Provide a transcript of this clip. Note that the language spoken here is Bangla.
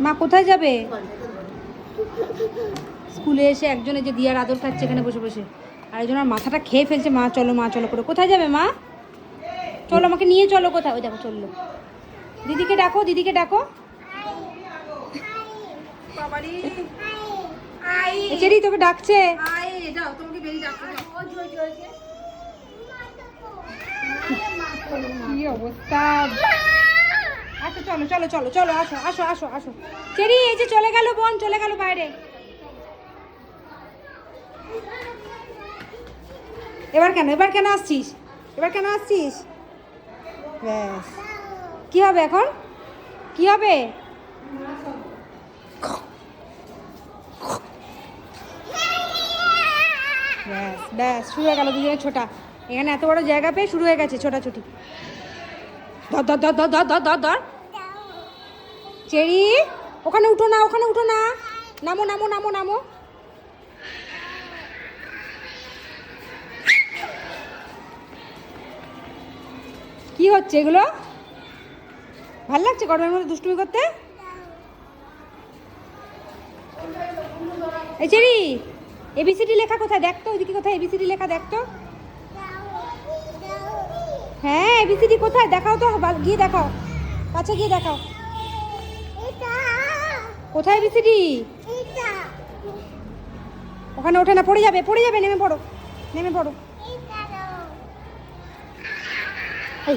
মা কোথায় যাবে? স্কুলে এসে একজনে যে দিয়ার আদর খাচ্ছে এখানে বসে বসে, আর একজনের মাথাটা খেয়ে ফেলছে মা চলো করে। কোথায় যাবে মা? চলো আমাকে নিয়ে চলো কোথায়। ওই দেখো চললো। দিদিকে ডাকো, দিদিকে ডাকো। চেরি তোকে ডাকছে। কি অবস্থা। আচ্ছা চলো চলো চলো চলো, আসো আসো আসো আসো। চেরি এই যে চলে গেল বোন, চলে গেল বাইরে। এবার কেন আসছিস? ব্যাস, কি হবে এখন? কি হবে? ব্যাস ব্যাস, শুরু হয়ে গেল দুজনের ছোটা। এখানে এত বড় জায়গা পেয়ে শুরু হয়ে গেছে ছোটাছুটি। ধর ধর ধর ধর ধর ধর ধর ধর। চেরি ওখানে উঠো না, নামো নামো নামো নামো। কি হচ্ছে এগুলো? ভাল লাগছে গরমের মধ্যে দুষ্টুমি করতে? এই চেরি, এবিসিডি লেখা কোথায় দেখ তো, ওইদিকে কোথায় এবিসিডি লেখা দেখ তো। হ্যাঁ এবিসিডি কোথায় দেখাও তো, গিয়ে দেখাও, কাছে গিয়ে দেখাও। কোথায় এবিসিডি? ওখানে ওঠে না, পড়ে যাবে, নেমে পড়ো। এই